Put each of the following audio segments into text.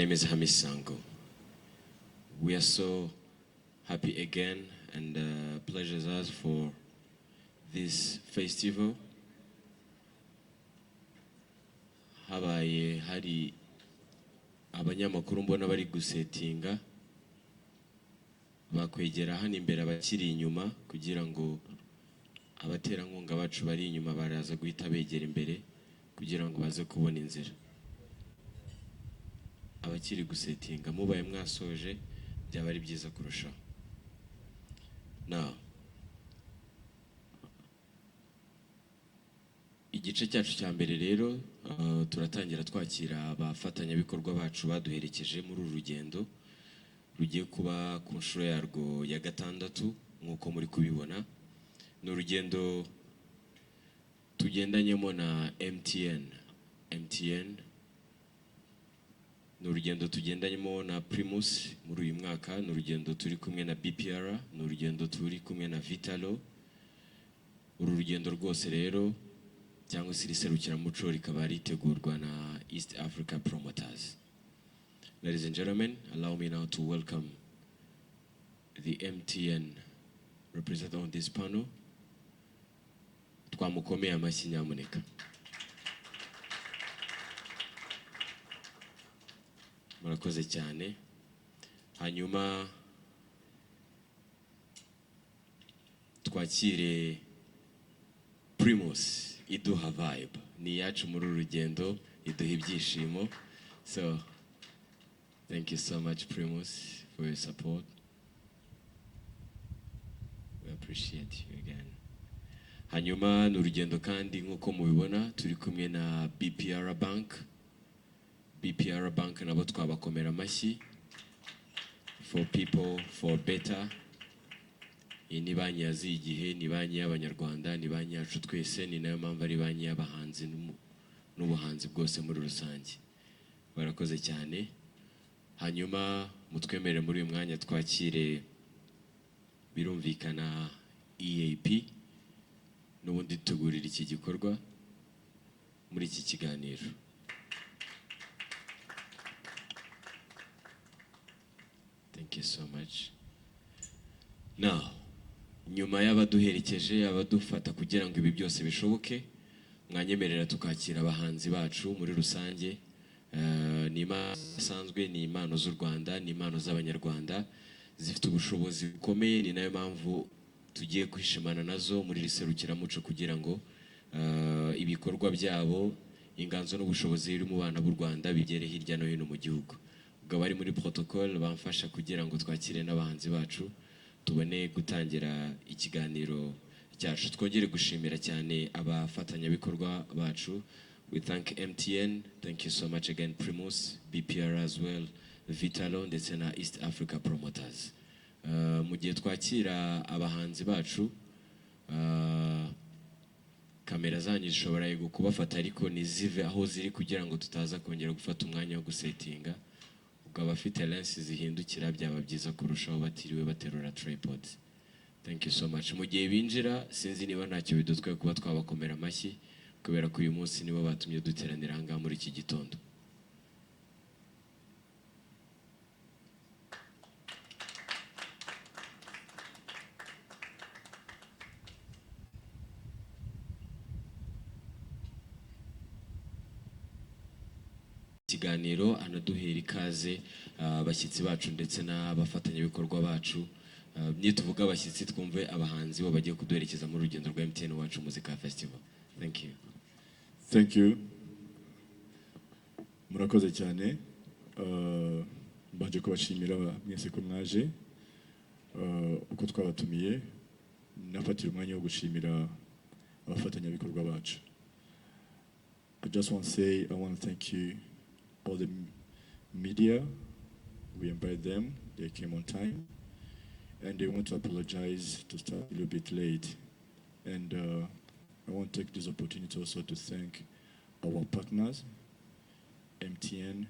name is Hamis Sango. We are so happy again and pleasures us for this festival. Habaye hari abanyamakuru mbona bari gusetinga bakwegera hano imbere abakiri inyuma kugira ngo abaterankunga bacu bari inyuma baraza guhita begera imbere kugira ngo baze kubona inzira. Abakiri gusetinga mubaye mwasoje byaba ari byiza kurushaho. Now, igice cyacu cya mbere rero turatangira twakira abafatanyabikorwa bacu baduherekeje muri uru rugendo rugiye kuba ku nshuro yarwo ya gatandatu nk'uko muri kubibona. Ni urugendo tugendanyemo na MTN, ni urugendo tugendanyemo na Primus muri uyu mwaka, ni urugendo turi kumwe na BPR, ni urugendo turi kumwe na Vitalo. Uru rugendo rwose rero cyangwa se iserukiramuco rikaba ritegurwa na East Africa Promoters. Ladies and gentlemen, allow me now to welcome the MTN representative on this panel. Twamukomeye amashyi nyamuneka. Murakoze cyane. Hanyuma twakire Primus iduha vibe, ni yacu muri urugendo, iduha ibyishimo. So thank you so much Primus for your support. We appreciate you again. Hanyuma ni urugendo kandi nk'uko mubibona turi kumwe na BPR Bank nabo twabakomera amashyi. For people for better. Iyi ni banki yaziye igihe, ni banki y'Abanyarwanda, ni banki yacu twese, ni nayo mpamvu ari banki y'abahanzi n'ubuhanzi bwose muri rusange. Barakoze cyane. Hanyuma mutwemerere muri uyu mwanya twakire birumvikana EAP n'ubundi tugurira iki gikorwa muri iki kiganiro. Thank you so much. Now, nyuma y'abaduherekeje abadufata kugira ngo ibi byose bishoboke, mwanyemerera tukakira abahanzi bacu muri rusange. Ni isanzwe ni impano z'u Rwanda, ni impano z'Abanyarwanda zifite ubushobozi bukomeye, ni nayo mpamvu tugiye kwishimana nazo muri riserukiramuco kugira ngo ibikorwa byabo, inganzo n'ubushobozi biri mu bana b'u Rwanda bigere hirya no hino mu gihugu. Ubwo bari muri protocol bamfasha kugira ngo twakire n'abahanzi bacu tubone gutangira ikiganiro cyacu. Twongere gushimira cyane abafatanyabikorwa bacu. We thank MTN, thank you so much again Primus, BPR as well, Vitalo ndetse na East Africa Promoters. Mu gihe twakira abahanzi bacu, kamera zanyu zishobora kubafata ariko nizive aho ziri kugira ngo tutaza kongera gufata umwanya wo gusetinga. Ubwo abafite lenses zihindukira byaba byiza kurushaho batiriwe baterura tripod. Thank you so much. Mu gihe binjira sinzi niba ntacyo bidutwaye kuba twabakomera amashyi kubera ko uyu munsi nibo batumye duteranira hanga muri iki gitondo. Ikiganiro anaduhera ikaze abashyitsi bacu ndetse n'abafatanyabikorwa bacu. Tuvuga abashyitsi twumve abahanzi bo bagiye kuduherekeza muri urugendo rwa MTN wacu Muzika Festival. Thank you. Thank you. Murakoze cyane. Baje kubashimira mwese ko mwaje. Uko twabatumiye nafatira umwanya wo gushimira abafatanyabikorwa bacu. I just want to say I want to thank you all the media. We invite them, they came on time, and they want to apologize to start a little bit late. And I want to take this opportunity also to thank our partners, MTN,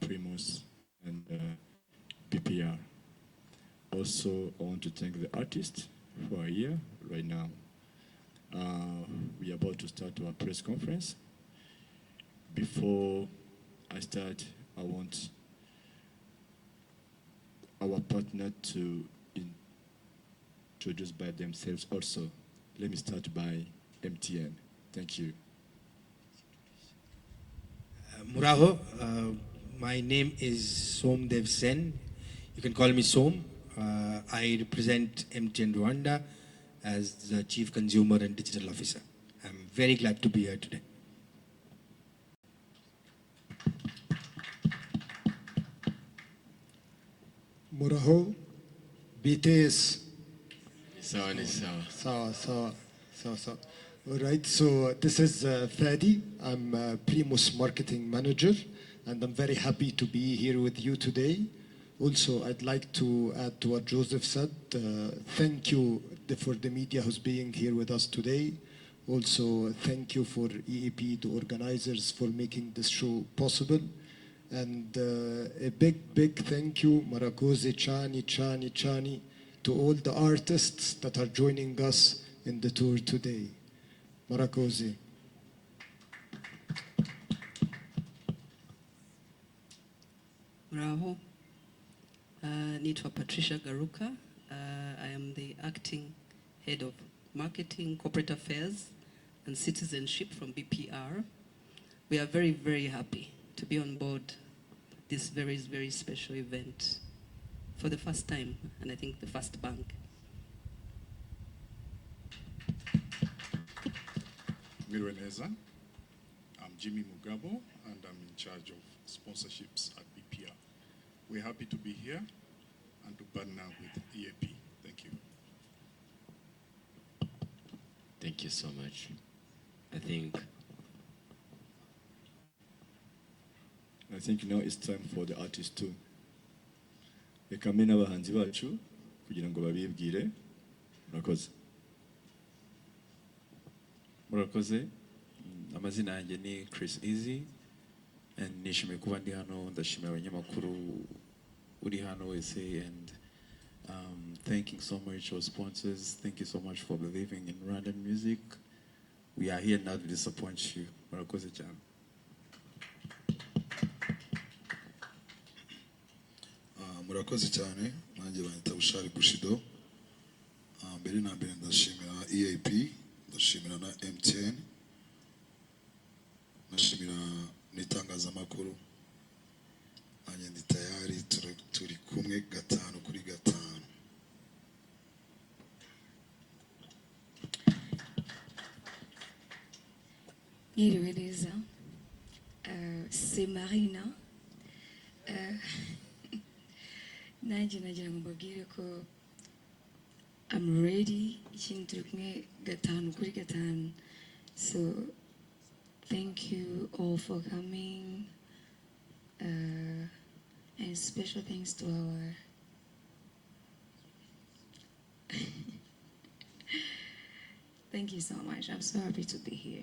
Primus, and BPR. Also, I want to thank the artists who are here right now. We are about to start our press conference. Before I start, I want our partner to introduce by themselves also. Let me start by MTN. Thank you. Muraho, my name is Somdev Sen. You can call me Som. I represent MTN Rwanda as the Chief Consumer and Digital Officer. I'm very glad to be here today. Muraho, BTS. Sawa ni sawa. So. All right, so this is Fadi. I'm Primus Marketing Manager, and I'm very happy to be here with you today. Also, I'd like to add to what Joseph said. Thank you for the media who's being here with us today. Also, thank you for EAP, the organizers, for making this show possible. And a big thank you, Marakoze, Chani, to all the artists that are joining us in the tour today. Marakoze. Muraho, Nitwa Patricia Garuka. I am the acting head of marketing, corporate affairs, and citizenship from BPR. We are very, very happy to be on board this very, very special event for the first time, and I think the first bank. Mirweneza. I'm Jimmy Mugabo, and I'm in charge of sponsorships at BPR. We're happy to be here and to partner with EAP. Thank you. Thank you so much. I think now it's time for the artists too. Reka mbe n'abahanzi bacu kugira ngo babibwire. Murakoze. Murakoze. Amazina yanjye ni Chris Easy, and nishimiye kuba ndi hano, ndashimira abanyamakuru uri hano wese, and thanking so much our sponsors. Thank you so much for believing in Rwandan music. We are here not to disappoint you. Murakoze cyane. Murakoze cyane, nanjye banyita Bushari Bushido. Mbere na mbere ndashimira EAP, ndashimira na MTN, ndashimira n'itangazamakuru. Nanjye ndi tayari, turi kumwe gatanu kuri gatanu. Mwiriwe neza. C'est Marina. Nanjye nagira ngo mbabwire ko I'm ready. Ikindi turi kumwe gatanu kuri gatanu. So thank you all for coming. And special thanks to our thank you so much. I'm so happy to be here.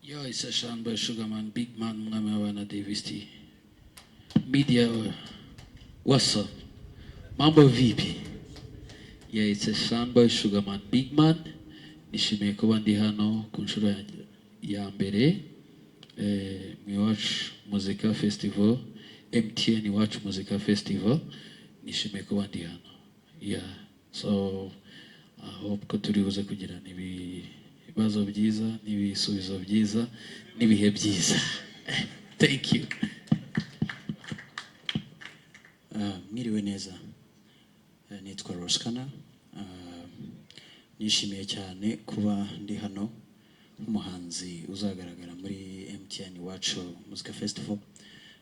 Yo, it's a Sean Boy Sugarman, big man, Mwana Davis T. Media, what's up? Mambo vipi? Yeah, it's a Sean Boy Sugarman, big man. Nishimiye kuba ndi hano ku nshuro ya mbere mu Iwacu Muzika Festival, MTN Iwacu Muzika Festival. Nishimiye kuba ndi hano. Yeah, so I hope ko turi buze kugirana ibibazo byiza n'ibisubizo byiza n'ibihe byiza. Thank you. Mwiriwe neza. Nitwa Roskana. Nishimiye cyane kuba ndi hano nk'umuhanzi uzagaragara muri MTN Iwacu Muzika Festival.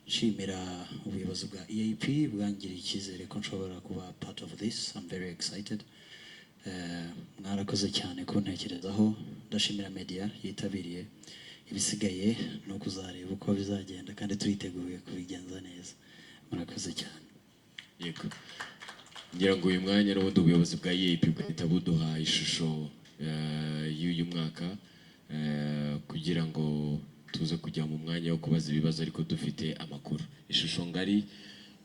Nshimira ubuyobozi bwa EAP bwangiriye icyizere ko nshobora kuba part of this. I'm very excited. Mwarakoze cyane kuntekerezaho. Ndashimira media yitabiriye. Ibisigaye no kuzareba uko bizagenda kandi turiteguye kubigenza neza. Murakoze cyane. Yego. Ngira ngo uyu mwanya n'ubundi ubuyobozi bwa EAP bwahita buduha ishusho y'uyu mwaka kugira ngo tuze kujya mu mwanya wo kubaza ibibazo ariko dufite amakuru. Ishusho ngari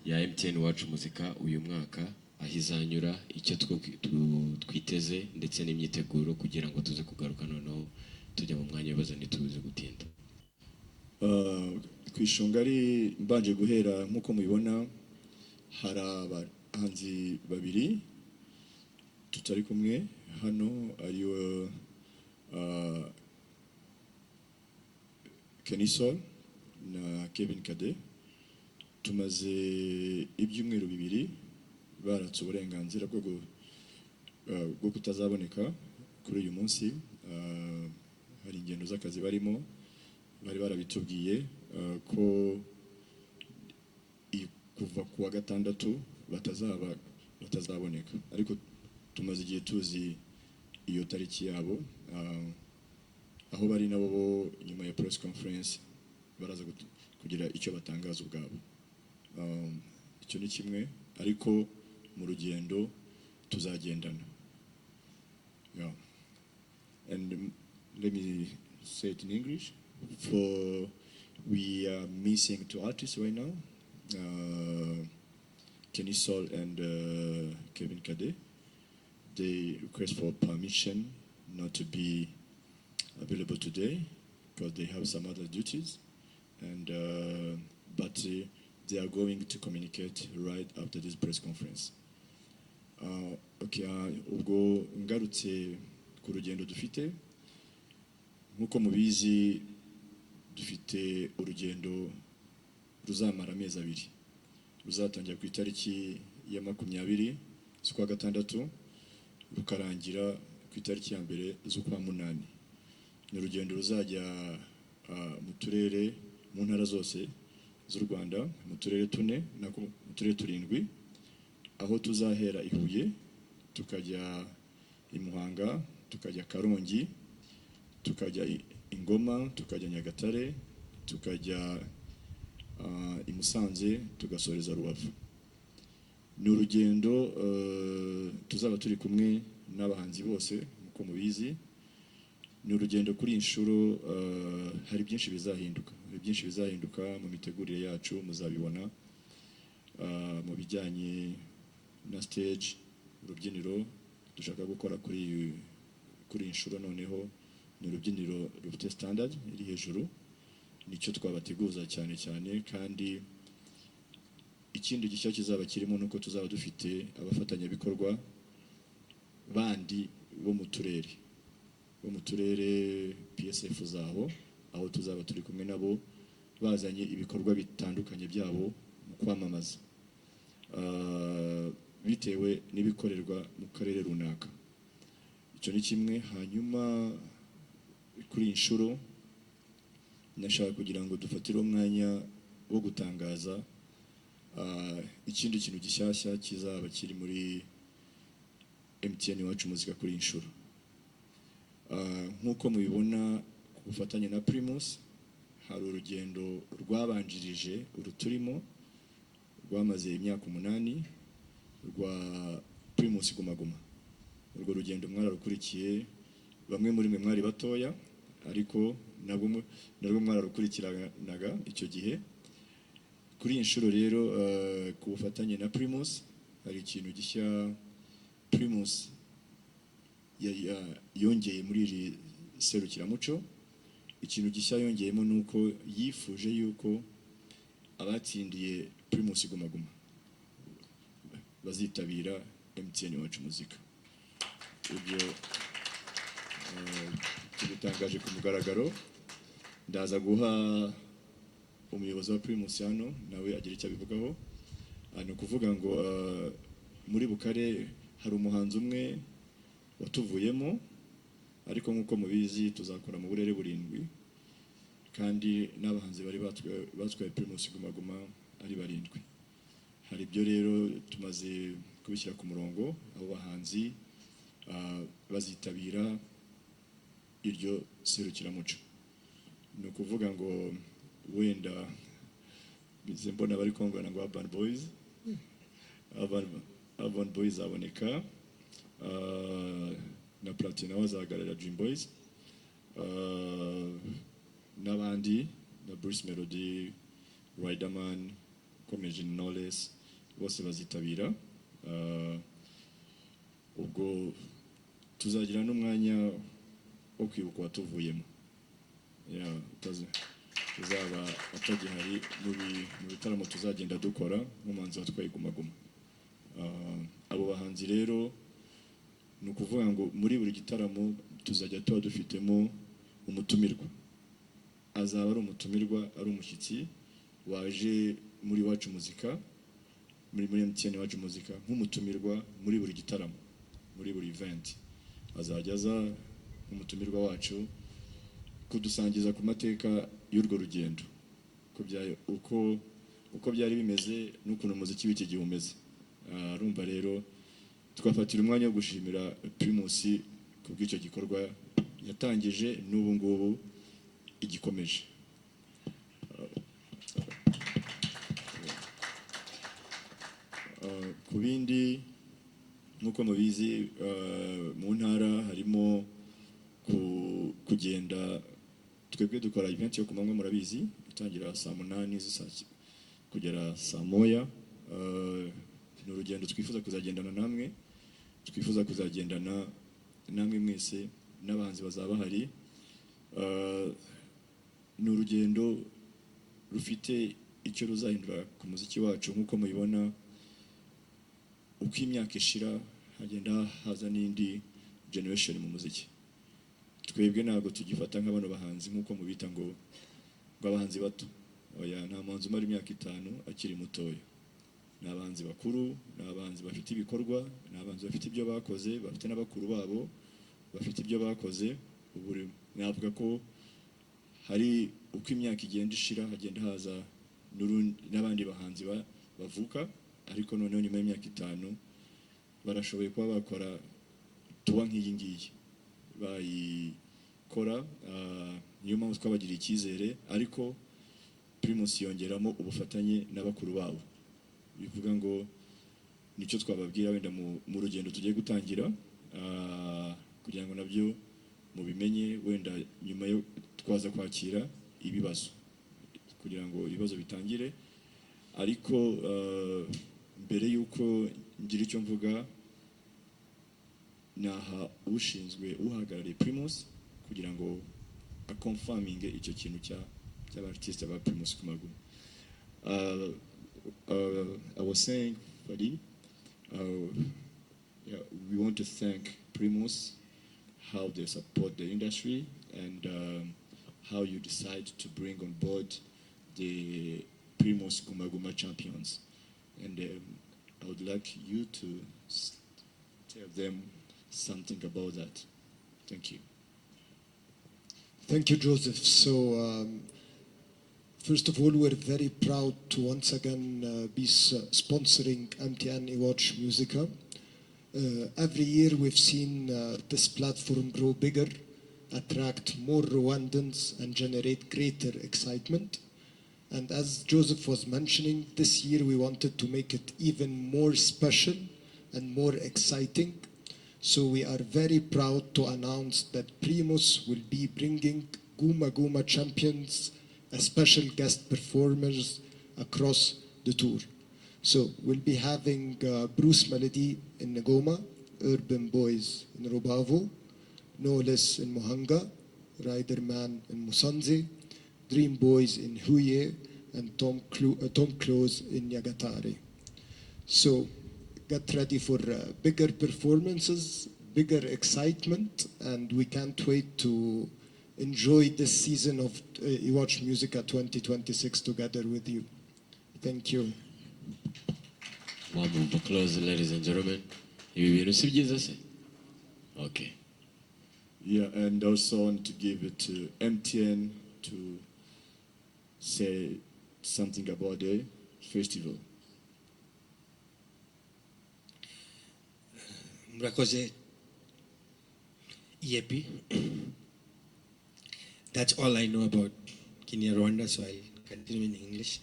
ya MTN Iwacu Muzika uyu mwaka ahizanyura icyo twiteze ndetse n'imyiteguro kugira ngo tuze kugaruka noneho tujya mu mwanya w'ibibazo ntituze gutinda. ku ishunga ari mbanje guhera nk'uko mubibona hari abahanzi babiri tutari kumwe hano ariwe Kenisol na Kevin Kade tumaze ibyumweru bibiri baratse uburenganzira bwo kutazaboneka kuri uyu munsi. Hari ingendo z'akazi barimo bari barabitubwiye ko kuva ku wa gatandatu batazaboneka, ariko tumaze igihe tuzi iyo tariki yabo. Aho bari nabo bo nyuma ya press conference baraza kugira icyo batangaza ubwabo. Icyo ni kimwe, ariko mu rugendo tuzagendana. Yeah. And let me say it in English. We are missing two artists right now, Kenny Sol and Kevin Kade. They request for permission not to be available today because they have some other duties, and but they are going to communicate right after this press conference. Ubwo ngarutse ku rugendo dufite, nk'uko mubizi dufite urugendo ruzamara amezi abiri, ruzatangira ku itariki ya 20 z'ukwa gatandatu rukarangira ku itariki ya 1 z'ukwa munani. Ni urugendo ruzajya mu turere, mu ntara zose z'u Rwanda, mu turere 4 nako mu turere 7, aho tuzahera i Huye tukajya i Muhanga, tukajya Karongi, tukajya i Ngoma, tukajya Nyagatare, tukajya i Musanze, tugasoreza Rubavu. Ni urugendo tuzaba turi kumwe n'abahanzi bose uko mubizi. Ni urugendo kuri inshuro hari byinshi bizahinduka mu mitegurire yacu, muzabibona mu bijyanye na stage, urubyiniro dushaka gukora kuri inshuro. Noneho ni urubyiniro rufite standard iri hejuru, nicyo twabateguza cyane, kandi ikindi gishya kizaba kirimo nuko tuzaba dufite abafatanyabikorwa bandi bo mu turere PSF zaho, aho tuzaba turi kumwe nabo bazanye ibikorwa bitandukanye byabo mu kwamamaza bitewe n'ibikorerwa mu karere runaka. Icyo ni kimwe. Hanyuma kuri inshuro nashaka kugira ngo dufatire umwanya wo gutangaza ikindi kintu gishyashya kizaba kiri muri MTN Iwacu Muzika kuri inshuro. Nk'uko mubibona ku bufatanye na Primus, hari urugendo rwabanjirije uruturimo rwamaze imyaka 8 rwa Primus Guma Guma. Urwo rugendo mwararukurikiye, bamwe muri mwe mwari batoya, ariko narwo mwararukurikiranaga icyo gihe. Kuri inshuro rero ku bufatanye na Primus hari ikintu gishya Primus yongeye muri iri serukiramuco. Ikintu gishya yongeyemo nuko yifuje yuko abatsindiye Primus Guma Guma bazitabira MTN Iwacu Muzika. Ibyo tubitangaje ku mugaragaro. Ndaza guha umuyobozi wa Primus hano nawe agira icyo abivugaho. Ni ukuvuga ngo muri Bukare hari umuhanzi umwe watuvuyemo, ariko nk'uko mubizi tuzakora mu burere 7, kandi n'abahanzi bari batwaye Primus Guma Guma ari 7. Hari ibyo rero tumaze kubishyira ku murongo, abo bahanzi bazitabira iryo serukiramuco. Ni ukuvuga ngo wenda bize mbona bari kongana ngo Urban Boys, Urban Boys aboneka, na Platina wazagarara Dream Boys, n'abandi na Bruce Melody, Riderman, Comedian Knowless, bose bazitabira. Ubwo tuzagira n'umwanya wo kwibuka watuvuyemo. uzaba atagihari mu bitaramo tuzagenda dukora nk'umuhanzi watwaye Guma Guma. Abo bahanzi rero ni ukuvuga ngo muri buri gitaramo tuzajya tuba dufitemo umutumirwa, azaba ari umutumirwa, ari umushyitsi waje muri Iwacu Muzika, muri MTN Iwacu Muzika nk'umutumirwa muri buri gitaramo, muri buri event azajya aza nk'umutumirwa wacu kudusangiza ku mateka y'urwo rugendo, uko byari bimeze n'ukuntu umuziki w'iki gihe umeze. Urumva rero twafatira umwanya wo gushimira Primus ku bw'icyo gikorwa yatangije n'ubu ngubu igikomeje. Ku bindi nk'uko mubizi mu ntara harimo kugenda, twebwe dukora event yo ku manywa murabizi, itangira saa 8 kugera saa 1. Ni urugendo twifuza kuzagendana namwe, twifuza kuzagendana namwe mwese n'abahanzi bazaba bahari. Ni urugendo rufite icyo ruzahindura ku muziki wacu. Nk'uko mubibona, uko imyaka ishira hagenda haza n'indi generation mu muziki. Twebwe ntabwo tugifata nk'abano bahanzi nk'uko mubita ngo abahanzi bato. Oya, nta muhanzi umara imyaka 5 akiri mutoya. Ni abahanzi bakuru, ni abahanzi bafite ibikorwa, ni abahanzi bafite ibyo bakoze, bafite n'abakuru babo bafite ibyo bakoze. Ubu navuga ko hari uko imyaka igenda ishira hagenda haza n'abandi bahanzi bavuka, ariko noneho nyuma y'imyaka 5 barashoboye kuba bakora tuba nk'iyi ngiyi bayikora. Niyo mpamvu twabagiriye icyizere, ariko Primus yongeramo ubufatanye n'abakuru babo. Bivuga ngo nicyo twababwira wenda mu rugendo tugiye gutangira, kugira ngo nabyo mubimenye, wenda nyuma yo twaza kwakira ibibazo kugira ngo ibibazo bitangire. Ariko mbere yuko ngira icyo mvuga, naha ushinzwe uhagarariye Primus kugira ngo akonfaminge icyo kintu cy'abartiste ba Primus Guma Guma. I was saying, Fadi, we want to thank Primus, how they support the industry, and how you decide to bring on board the Primus Guma Guma champions. And I would like you to tell them something about that. Thank you. Thank you, Joseph. So, first of all, we're very proud to once again be sponsoring MTN Iwacu Muzika. Every year we've seen this platform grow bigger, attract more Rwandans, and generate greater excitement. And as Joseph was mentioning, this year we wanted to make it even more special and more exciting. So we are very proud to announce that Primus will be bringing Guma Guma champions as special guest performers across the tour. So we'll be having Bruce Melody in Ngoma, Urban Boys in Rubavo, Knowless in Muhanga, Riderman in Musanze, Dream Boys in Huye, and Tom Close in Nyagatare. So get ready for bigger performances, bigger excitement, and we can't wait to enjoy this season of Iwacu Muzika 2026 together with you. Thank you. One of applause, ladies and gentlemen. Ibi bintu si byiza se? Okay. Yeah, and also I want to give it to MTN to say something about the festival. Murakoze EAP. That's all I know about Kenya, Rwanda, so I'll continue in English.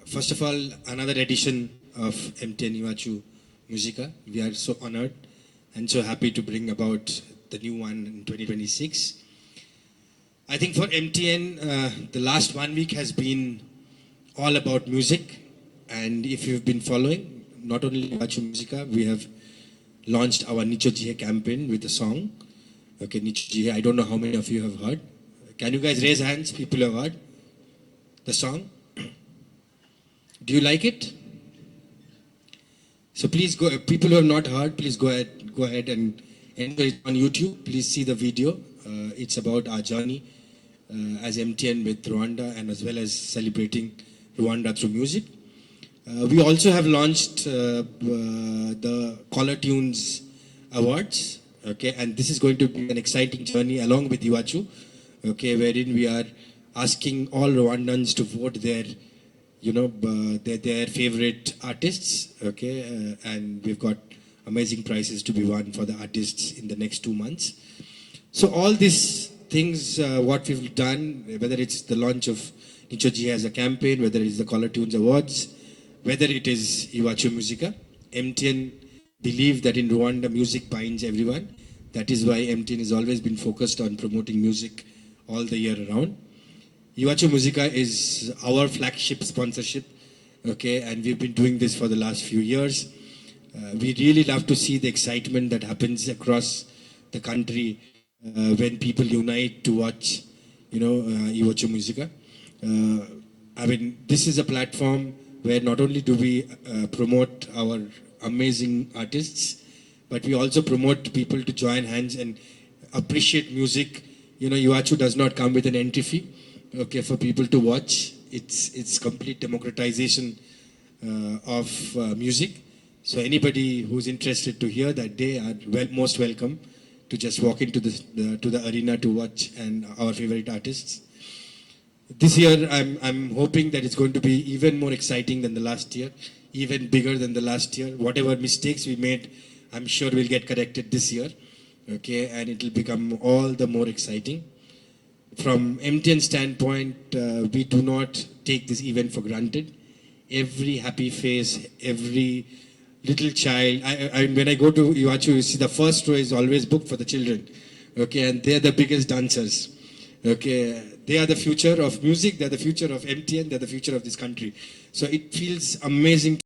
First of all, another edition of MTN Iwacu Muzika. We are so honored and so happy to bring about the new one in 2026. I think for MTN, the last 1 week has been all about music. And if you've been following, not only Iwacu Muzika, we have launched our Nicho Jihe campaign with a song. Okay, Nicho Jihe, I don't know how many of you have heard. Can you guys raise hands, people who have heard? the song. Do you like it? So please go, people who have not heard, please go ahead and enjoy it on YouTube. Please see the video. It's about our journey as MTN with Rwanda and as well as celebrating Rwanda through music. We also have launched the Caller Tunes Awards, okay, and this is going to be an exciting journey along with Iwachu, okay, wherein we are asking all Rwandans to vote their their favorite artists, okay, and we've got amazing prizes to be won for the artists in the next 2 months. So all these things, what we've done, whether it's the launch of Nichoji as a campaign, whether it's the Caller Tunes Awards, whether it is Iwachu Musica, MTN believe that in Rwanda music binds everyone. That is why MTN has always been focused on promoting music all the year around. Iwachu Musica is our flagship sponsorship, okay, and we've been doing this for the last few years. We really love to see the excitement that happens across the country when people unite to watch, Iwachu Musica. I mean, this is a platform where not only do we promote our amazing artists, but we also promote people to join hands and appreciate music. Iwachu does not come with an entry fee, okay, for people to watch. It's complete democratization of music. So anybody who's interested to hear that, they are most welcome to just walk into the arena to watch our favorite artists. This year, I'm hoping that it's going to be even more exciting than the last year, even bigger than the last year. Whatever mistakes we made, I'm sure we'll get corrected this year, okay, and it'll become all the more exciting. From MTN standpoint, we do not take this event for granted. Every happy face, every little child. When I go to Iwachu, you see the first row is always booked for the children, okay, and they're the biggest dancers, okay. They are the future of music. They're the future of MTN. They're the future of this country. So it feels amazing